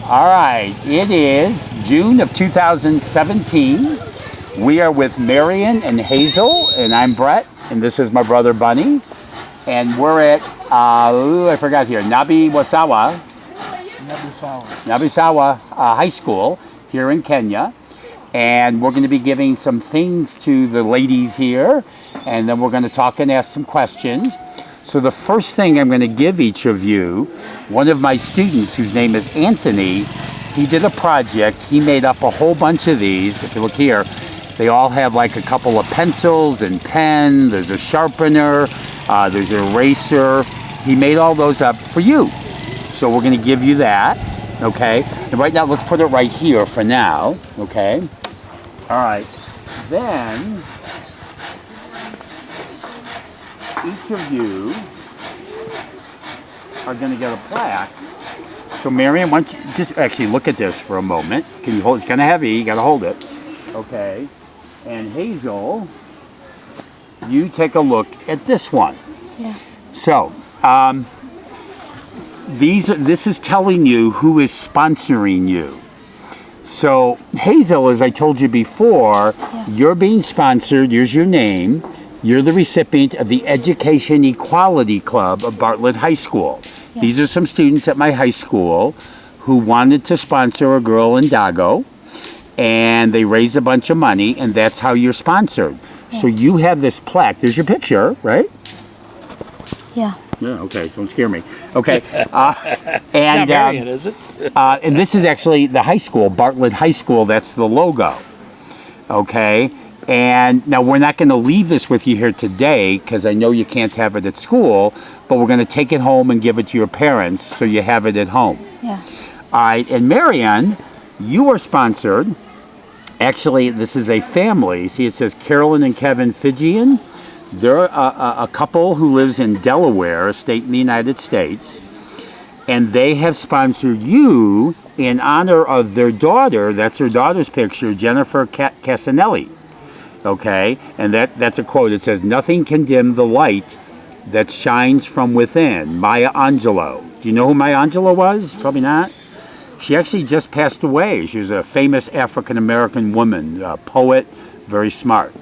All right, it is June of 2017. We are with Marian and Hazel, and I'm Brett, and this is my brother Bunny. And we're at, I forgot here, Nabisawa High School here in Kenya. And we're going to be giving some things to the ladies here, and then we're going to talk and ask some questions. So the first thing I'm going to give each of you, one of my students whose name is Anthony, he did a project. He made up a whole bunch of these. If you look here, they all have like a couple of pencils and pen. There's a sharpener. There's an eraser. He made all those up for you. So we're going to give you that, okay? And right now, let's put it right here for now, okay? All right. Then, each of you are going to get a plaque. So Marian, why don't you just actually look at this for a moment. Can you hold it? It's kind of heavy. You got to hold it. Okay. And Hazel, you take a look at this one. Yeah. So, this is telling you who is sponsoring you. So, Hazel, as I told you before, you're being sponsored. Here's your name. You're the recipient of the Education Equality Club of Bartlett High School. Yeah. These are some students at my high school who wanted to sponsor a girl in Dago, and they raised a bunch of money, and that's how you're sponsored. Yeah. So you have this plaque. There's your picture, right? Yeah. Yeah, okay, don't scare me. Okay. And Marian, is it? And this is actually the high school, Bartlett High School. That's the logo. Okay. And now we're not going to leave this with you here today because I know you can't have it at school, but we're going to take it home and give it to your parents so you have it at home. Yeah. All right. And Marian, you are sponsored. Actually, this is a family. See, it says Carolyn and Kevin Fijian. They're a couple who lives in Delaware, a state in the United States, and they have sponsored you in honor of their daughter. That's their daughter's picture, Jennifer Casanelli. Okay, and that's a quote. It says, "Nothing can dim the light that shines from within." Maya Angelou. Do you know who Maya Angelou was? Probably not. She actually just passed away. She was a famous African-American woman, a poet, very smart.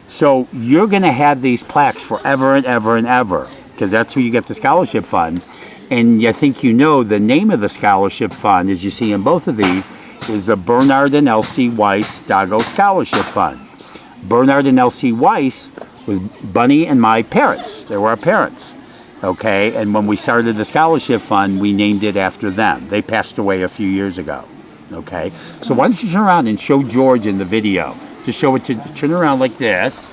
So you're going to have these plaques forever and ever and ever because that's who you get the scholarship fund. And I think you know the name of the scholarship fund, as you see in both of these, is the Bernard and Elsie Weiss Dago Scholarship Fund. Bernard and Elsie Weiss was Bunny and my parents. They were our parents. Okay, and when we started the scholarship fund, we named it after them. They passed away a few years ago. Okay, so why don't you turn around and show George in the video? Just show it to, turn around like this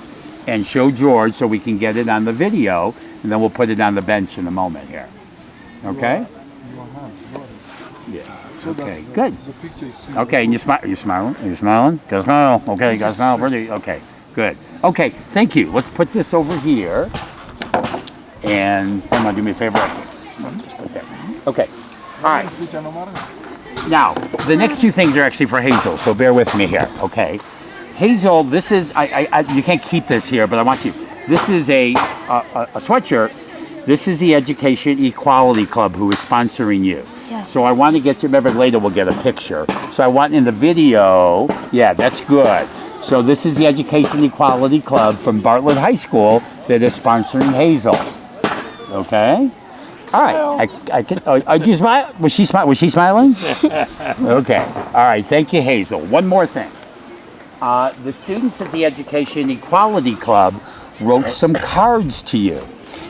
and show George so we can get it on the video, and then we'll put it on the bench in a moment here. Okay? Yeah. Okay, good. Okay, and you smile. Are you smiling? Are you smiling? Gotta smile. Okay, gotta smile. Pretty. Okay, good. Okay, thank you. Let's put this over here. And come on, do me a favor. Just put that. Okay. All right. Now, the next two things are actually for Hazel, so bear with me here. Okay. Hazel, this is, you can't keep this here, but I want you. This is a sweatshirt. This is the Education Equality Club who is sponsoring you. Yeah. So I want to get you, maybe later we'll get a picture. So I want in the video, yeah, that's good. So this is the Education Equality Club from Bartlett High School that is sponsoring Hazel. Okay? All right. I can. Oh, do you smile? Was she smiling? Okay. All right. Thank you, Hazel. One more thing. The students at the Education Equality Club wrote some cards to you.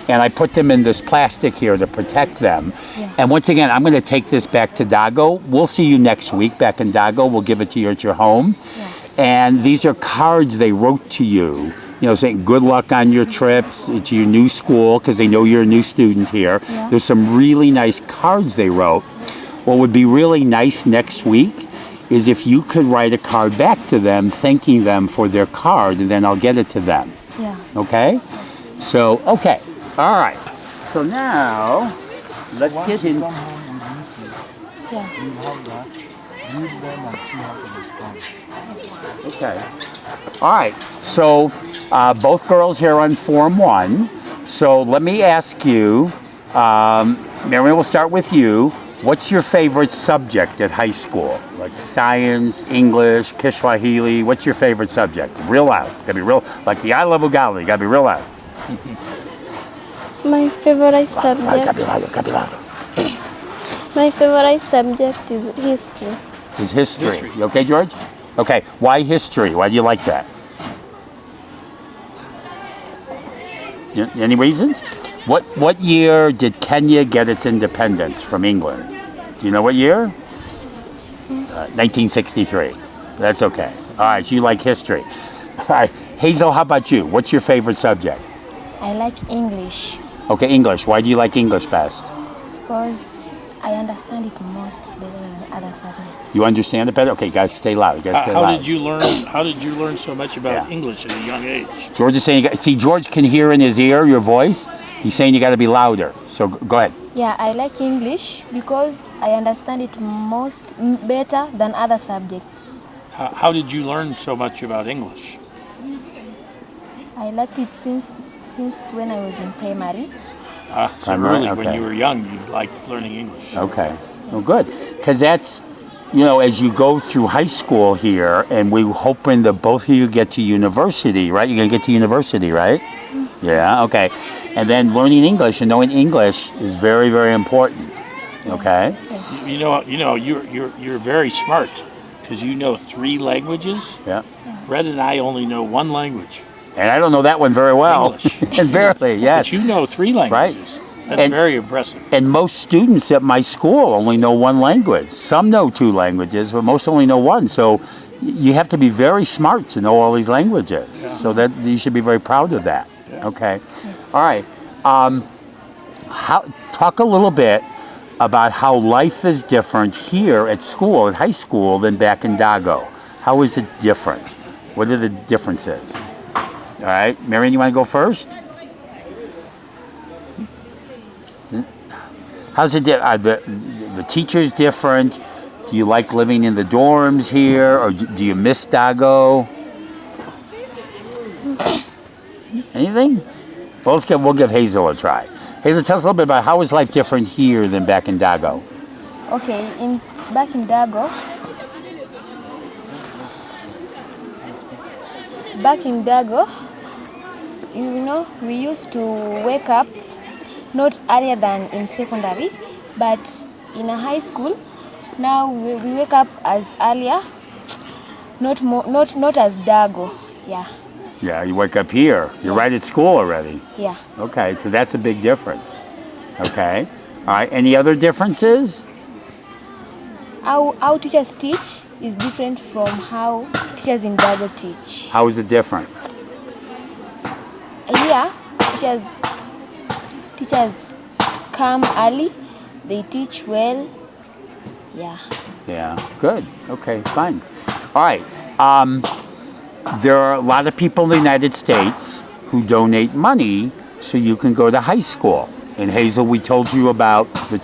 And I put them in this plastic here to protect them. Yeah. And once again, I'm going to take this back to Dago. We'll see you next week back in Dago. We'll give it to you at your home. Yeah. And these are cards they wrote to you, you know, saying good luck on your trips to your new school because they know you're a new student here. Yeah. There's some really nice cards they wrote. What would be really nice next week is if you could write a card back to them thanking them for their card, and then I'll get it to them. Yeah. Okay? Yes. So, okay. All right. So now, let's get in. Yeah. Okay. All right. So, both girls here on Form 1. So, let me ask you, Marian, we'll start with you. What's your favorite subject at high school? Like science, English, Kiswahili. What's your favorite subject? Real loud. Gotta be real. Like the I Love Ugali. Gotta be real loud. My favorite subject. Gotta be louder. Gotta be louder. My favorite subject is history. Is history. History. You okay, George? Okay. Why history? Why do you like that? Any reasons? What year did Kenya get its independence from England? Do you know what year? 1963. That's okay. All right, so you like history. All right, Hazel, how about you? What's your favorite subject? I like English Okay, English. Why do you like English best? because I understand it most better than other subjects. You understand it better? Okay, guys, stay loud. You guys stay How loud. did you learn? How did you learn so much about Yeah. English at a young age? George is saying, see, George can hear in his ear your voice. He's saying you got to be louder. So go ahead. Yeah, I like English because I understand it better than other subjects. How did you learn so much about English? I liked it since when I was in primary. So Primary, really, when okay. you were young, you liked learning English. Okay. Well, good. Because that's, as you go through high school here, and we're hoping that both of you get to university, right? You're going to get to university, right? Yeah, okay. And then learning English and knowing English is very, very important. Okay? Yes. You're very smart because you know 3 languages. Yeah. Brett and I only know 1 language. And I don't know that one very well. English. And barely, yes. But you know 3 languages. That's And- very impressive. And most students at my school only know 1 language. Some know 2 languages, but most only know 1. So you have to be very smart to know all these languages. So that you should be very proud of that. Okay. All right. Talk a little bit about how life is different here at school, at high school, than back in Dago. How is it different? What are the differences? All right. Marian, you want to go first? How's it? Are the teachers different? Do you like living in the dorms here, or do you miss Dago? Anything? Well, we'll give Hazel a try. Hazel, tell us a little bit about how is life different here than back in Dago? Okay, back in Dago. Back in Dago, we used to wake up not earlier than in secondary, but in a high school, now we wake up as earlier, not as Dago. Yeah, Yeah, you wake up here. You're right at school already. yeah. Okay, so that's a big difference. Okay. All right. Any other differences? How teachers teach is different from how teachers in Dago teach. How is it different? Here, teachers come early, they teach well. Yeah. Yeah. Good. Okay. Fine. All right. There are a lot of people in the United States who donate money so you can go to high school. In Hazel, we told you about the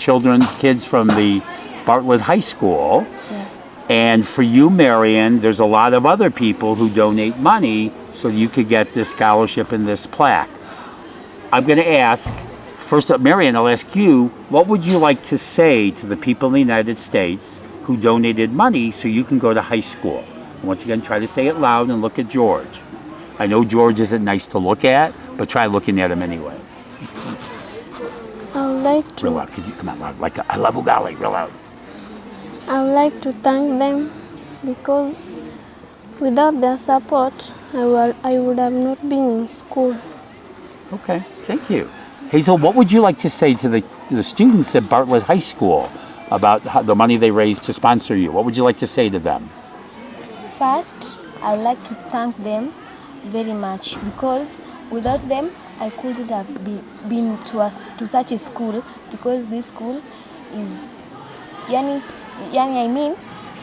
kids from the Bartlett High School. Yeah. And for you, Marian, there's a lot of other people who donate money so you could get this scholarship and this plaque. I'm going to ask, first up, Marian, I'll ask you, what would you like to say to the people in the United States who donated money so you can go to high school? Once again, try to say it loud and look at George. I know George isn't nice to look at, but try looking at him anyway. I would like Real loud. Could you come out loud? Like I love Ugali, real loud. I would like to thank them because without their support, I would have not been in school. Okay, thank you. Hazel, what would you like to say to the students at Bartlett High School about the money they raised to sponsor you? What would you like to say to them? First, I would like to thank them very much because without them, I couldn't have been to such a school because this school is,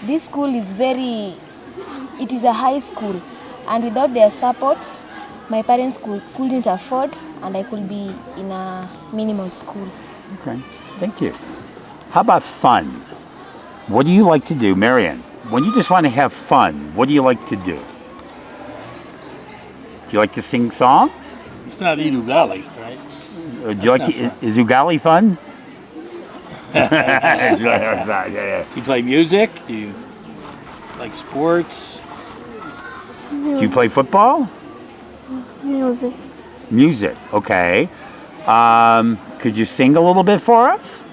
this school is it is a high school, and without their support, my parents couldn't afford, and I could be in a minimal school. Okay, thank you. How about fun? What do you like to do, Marian? When you just want to have fun, what do you like to do? Do you like to sing songs? It's not Ugali, right? Or do you like That's to, not fun. is Ugali fun? Yeah. Do you play music? Do you like sports? Do you play football? Music. Music, okay. Could you sing a little bit for us?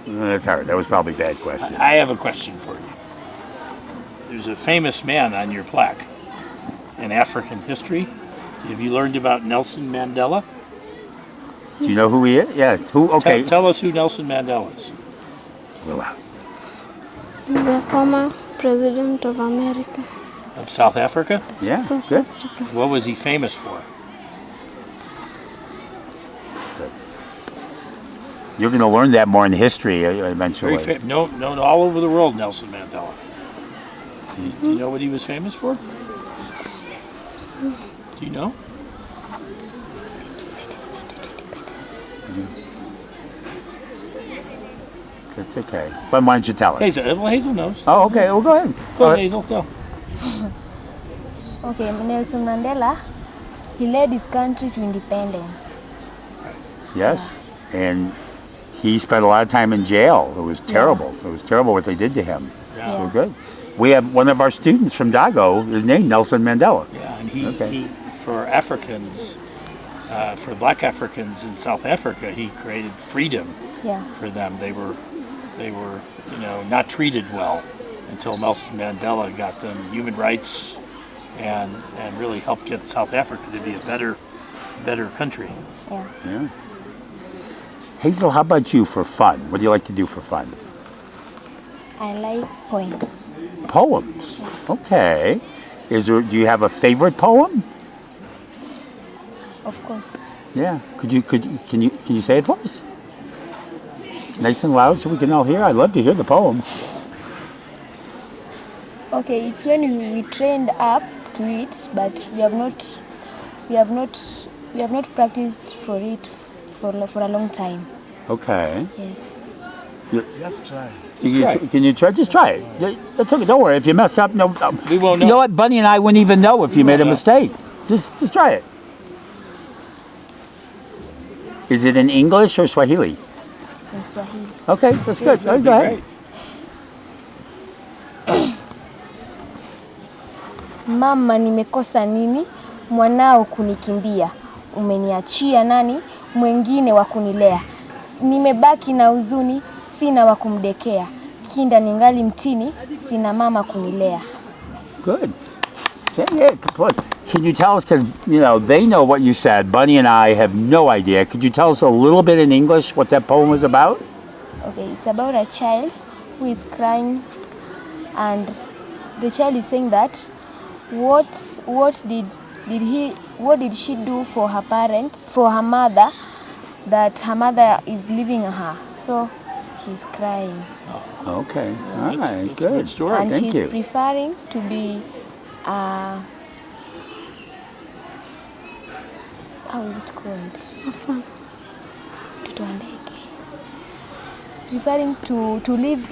That's hard. That was probably a bad question. I have a question for you. There's a famous man on your plaque in African history. Have you learned about Nelson Mandela? Do you know who he is? Yeah. Who? Okay. Tell us who Nelson Mandela is. Well, He's a former president of America. Of South Africa? yeah, South good. Africa. What was he famous for? You're going to learn that more in history eventually. Very known all over the world, Nelson Mandela. Do you know what he was famous for? Do you know? It's okay. But why don't you tell us? Hazel knows. Oh, okay. Well, go ahead. Go ahead, Hazel, tell. Okay, Nelson Mandela, he led his country to independence. Yes. And he spent a lot of time in jail. It was terrible. It was terrible what they did to him. Yeah. So good. We have one of our students from Dago is named Nelson Mandela. Yeah, and he for Africans, for black Africans in South Africa, he created freedom Yeah. for them. They were, not treated well until Nelson Mandela got them human rights and really helped get South Africa to be a better country. Yeah. Yeah. Hazel, how about you for fun? What do you like to do for fun? I like poems. Poems. Okay. Do you have a favorite poem? Of course. Yeah. Can you say it for us? Nice and loud so we can all hear. I'd love to hear the poem. Okay, it's when we trained up to it, but we have not practiced for it for a long time. Okay. Yes. Just try. Can you try? Just try it. That's okay. Don't worry. If you mess up, no. We won't know. You know what? Bunny and I wouldn't even know if you made a mistake. Just try it. Is it in English or Swahili? In Swahili. Okay, that's good. All right, go ahead. Mama, nimekosa nini? Mwanao kunikimbia. Umeniachia nani? Mwengine wa kunilea. Nimebaki na huzuni, sina wa kumdekea. Kinda ningali mtini, sina mama kunilea. Good. Yeah, can you tell us, because, they know what you said. Bunny and I have no idea. Could you tell us a little bit in English what that poem was about? Okay, it's about a child who is crying, and the child is saying that what did she do for her mother, that her mother is leaving her. So she's crying. Okay. All right. That's a good story. And Thank she's you. preferring to be how is it called? Mtoto wa ndege. It's preferring to live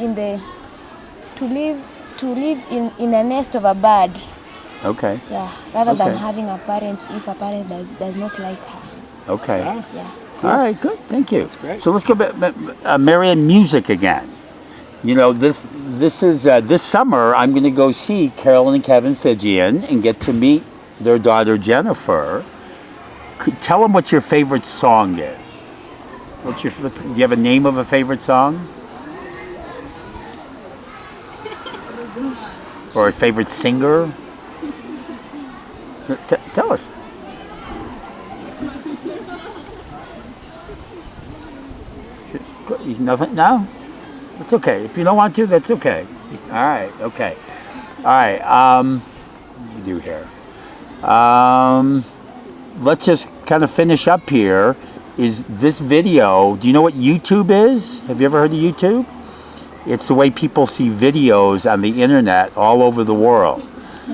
in a nest of a bird. Okay. Yeah, rather than Okay. having a parent if a parent does not like her. Okay. Yeah. Yeah. All right, good. Thank you. That's great. So let's go back, Marian, music again. This is this summer. I'm going to go see Carolyn and Kevin Fijian and get to meet their daughter Jennifer. Tell them what your favorite song is. Do you have a name of a favorite song? Or a favorite singer? Tell us. Nothing? No? It's okay. If you don't want to, that's okay. All right. Okay. All right. What do we do here? Let's just kind of finish up here. Is this video, do you know what YouTube is? Have you ever heard of YouTube? It's the way people see videos on the internet all over the world.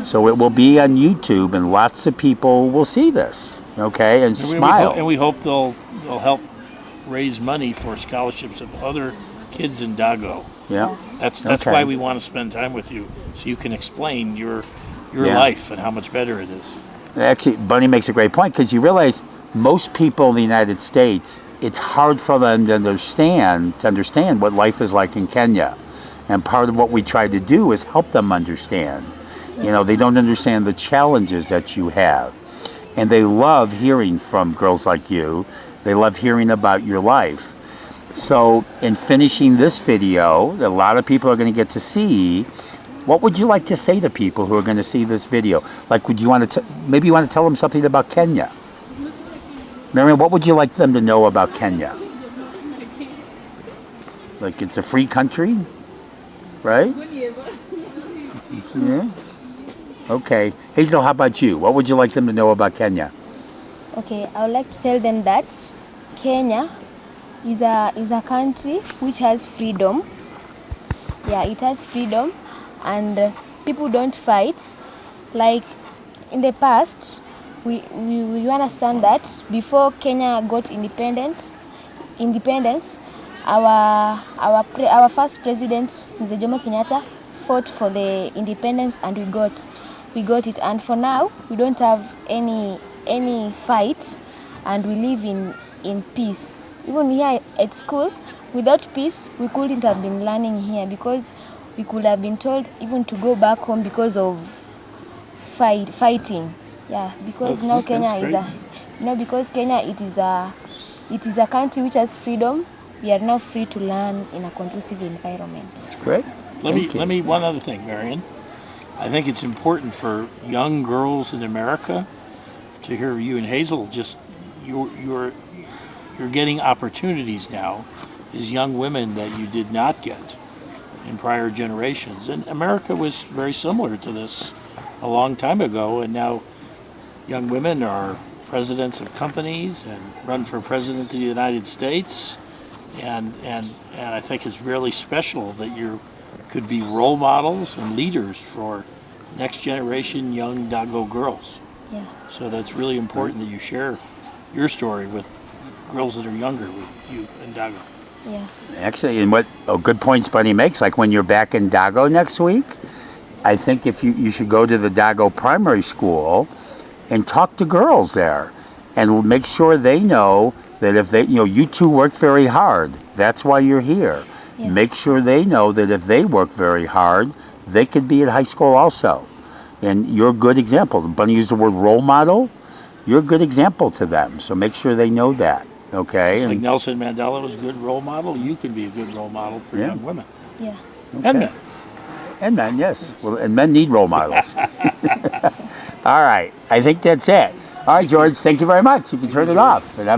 So it will be on YouTube and lots of people will see this. Okay? And smile. And we hope they'll help raise money for scholarships of other kids in Dago. Yeah. That's Okay. why we want to spend time with you, so you can explain your Yeah. life and how much better it is. Actually, Bunny makes a great point, because you realize most people in the United States, it's hard for them to understand what life is like in Kenya. And part of what we try to do is help them understand. You know, they don't understand the challenges that you have. And they love hearing from girls like you. They love hearing about your life. So in finishing this video, that a lot of people are going to get to see, what would you like to say to people who are going to see this video? Like, would you want to, maybe you want to tell them something about Kenya? Marian, what would you like them to know about Kenya? Like, it's a free country, right? Yeah. Okay. Hazel, how about you? What would you like them to know about Kenya? Okay, I would like to tell them that Kenya is a country which has freedom. Yeah, it has freedom, and people don't fight. Like in the past, we understand that before Kenya got independence, our first president, Mzee Jomo Kenyatta, fought for the independence, and we got it. And for now, we don't have any fight, and we live in peace. Even here at school, without peace, we couldn't have been learning here, because we could have been told even to go back home because of fighting. Yeah, because now Kenya it is a country which has freedom. We are now free to learn in a conducive environment. Great. Let me one other thing, Marian. I think it's important for young girls in America to hear you and Hazel. Just you're getting opportunities now as young women that you did not get in prior generations. And America was very similar to this a long time ago, and now young women are presidents of companies and run for president of the United States. And I think it's really special that you could be role models and leaders for next generation young Dago girls. Yeah. So that's really important that you share your story with girls that are younger with you and Dago. Yeah. Actually, and what good points Bunny makes, like when you're back in Dago next week, I think if you should go to the Dago primary school and talk to girls there and make sure they know that if they, you two work very hard, that's why you're here. Yeah. Make sure they know that if they work very hard, they could be at high school also. And you're a good example. Bunny used the word role model. You're a good example to them. So make sure they know that. Okay. Just like Nelson Mandela was a good role model, you can be a good role model for young women. Yeah. Okay. And men. And men, yes. Well, and men need role models. All right. I think that's it. All right, George, thank you very much. You can turn it off.